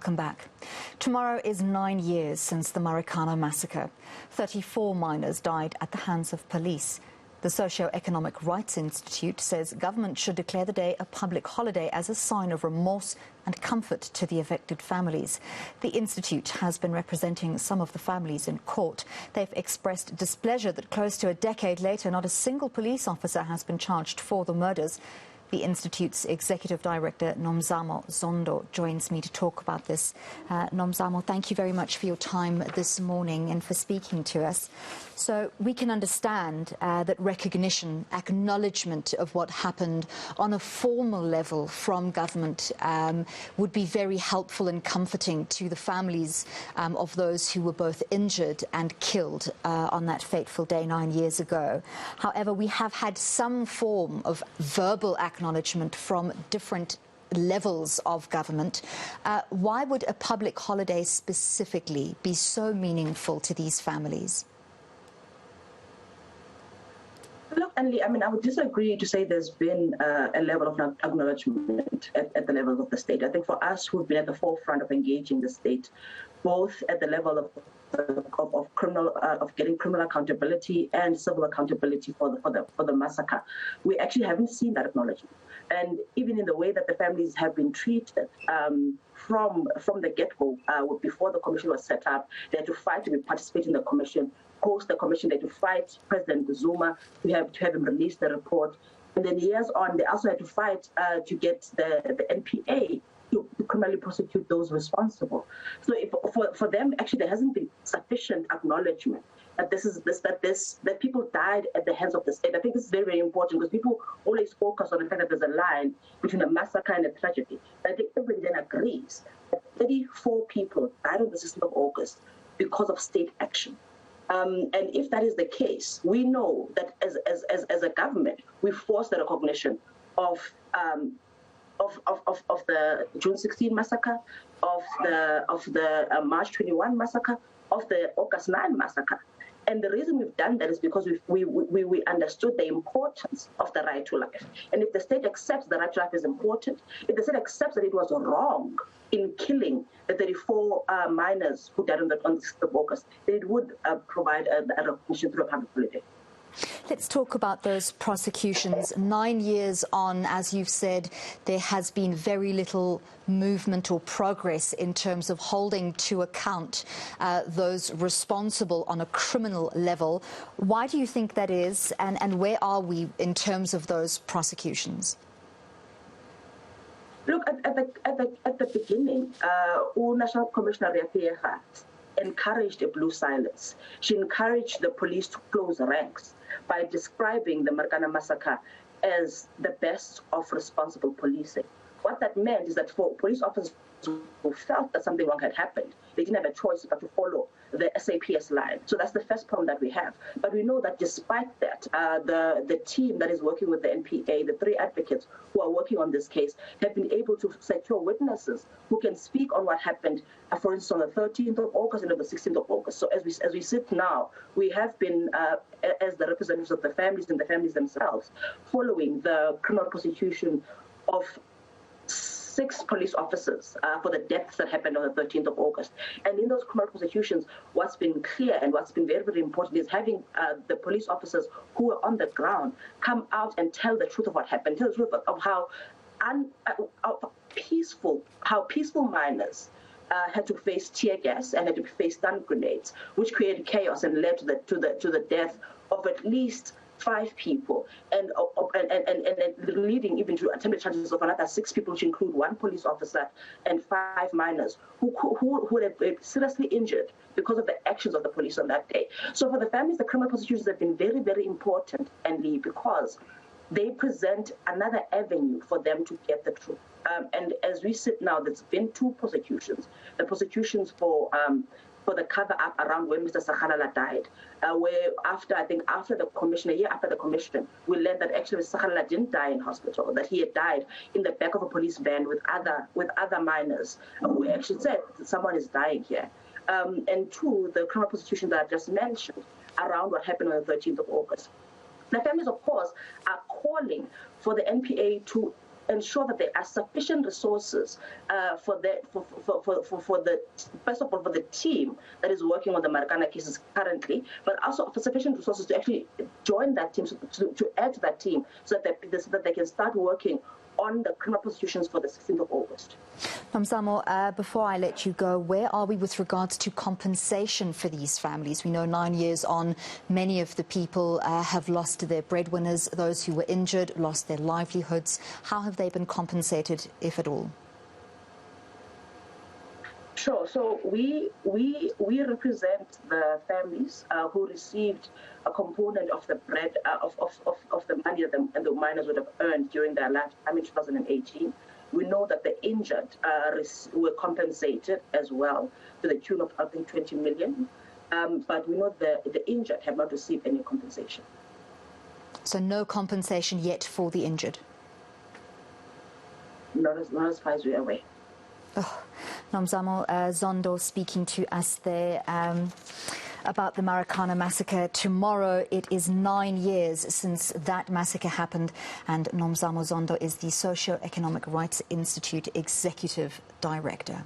welcome back. Tomorrow is 9 years since the Marikana massacre. 34 miners died at the hands of police. The Socio-Economic Rights Institute says government should declare the day a public holiday as a sign of remorse and comfort to the affected families. The institute has been representing some of the families in court. They've expressed displeasure that close to a decade later, not a single police officer has been charged for the murders. The Institute's Executive Director, Nomzamo Zondo, joins me to talk about this. Nomzamo, thank you very much for your time this morning and for speaking to us. So we can understand that recognition, acknowledgement of what happened on a formal level from government would be very helpful and comforting to the families of those who were both injured and killed on that fateful day 9 years ago. However, we have had some form of verbal acknowledgement from different levels of government. Why would a public holiday specifically be so meaningful to these families? Look, Anlie, I would disagree to say there's been a level of acknowledgement at the level of the state. I think for us who've been at the forefront of engaging the state, both at the level of getting criminal accountability and civil accountability for the massacre, we actually haven't seen that acknowledgement. And even in the way that the families have been treated from the get-go, before the commission was set up, they had to fight to participate in the commission. Post the commission, they had to fight President Zuma to have him release the report. And then years on, they also had to fight to get the NPA to criminally prosecute those responsible. So for them, actually, there hasn't been sufficient acknowledgement that people died at the hands of the state. I think this is very, very important because people always focus on the fact that there's a line between a massacre and a tragedy. I think everybody then agrees that 34 people died on the 16th of August because of state action. And if that is the case, we know that as a government, we force the recognition of the June 16 massacre, of the March 21 massacre, of the August 9 massacre. And the reason we've done that is because we understood the importance of the right to life. And if the state accepts the right to life is important, if the state accepts that it was wrong in killing the 34 miners who died on the 6th of August, then it would provide a recognition through a public holiday. Let's talk about those prosecutions. 9 years on, as you've said, there has been very little movement or progress in terms of holding to account those responsible on a criminal level. Why do you think that is, and where are we in terms of those prosecutions? Look, at the beginning, National Commissioner Riapiega encouraged a blue silence. She encouraged the police to close ranks by describing the Marikana massacre as the best of responsible policing. What that meant is that for police officers who felt that something wrong had happened, they didn't have a choice but to follow the SAPS line. So that's the first problem that we have. But we know that despite that, the team that is working with the NPA, the 3 advocates who are working on this case, have been able to secure witnesses who can speak on what happened, for instance, on the 13th of August and on the 16th of August. So as we sit now, we have been, as the representatives of the families and the families themselves, following the criminal prosecution of 6 police officers for the deaths that happened on the 13th of August. And in those criminal prosecutions, what's been clear and what's been very, very important is having the police officers who are on the ground come out and tell the truth of what happened, tell the truth of how peaceful miners had to face tear gas and had to face stun grenades, which created chaos and led to the death of at least 5 people, and leading even to attempted charges of another 6 people, which include 1 police officer and 5 miners who would have been seriously injured because of the actions of the police on that day. So for the families, the criminal prosecutions have been very, very important, Anlie, because they present another avenue for them to get the truth. And as we sit now, there's been 2 prosecutions. The prosecutions for the cover-up around when Mr. Sakhalala died, where after the commission, a year after the commission, we learned that actually Mr. Sakhalala didn't die in hospital, that he had died in the back of a police van with other miners who actually said someone is dying here. And 2, the criminal prosecution that I just mentioned around what happened on the 13th of August. The families, of course, are calling for the NPA to ensure that there are sufficient resources first of all, for the team that is working on the Marikana cases currently, but also for sufficient resources to actually join that team, to add to that team, so that they can start working on the criminal prosecutions for the 16th of August. Nomzamo, before I let you go, where are we with regards to compensation for these families? We know 9 years on, many of the people have lost their breadwinners. Those who were injured lost their livelihoods. How have they been compensated, if at all? Sure. So we represent the families who received a component of the bread of the money that the miners would have earned during their lifetime in 2018. We know that the injured were compensated as well to the tune of, I think, 20 million. But we know the injured have not received any compensation. So no compensation yet for the injured? Not as far as we are aware. Oh, Nomzamo Zondo speaking to us there about the Marikana massacre. Tomorrow it is 9 years since that massacre happened, and Nomzamo Zondo is the Socio-Economic Rights Institute Executive Director.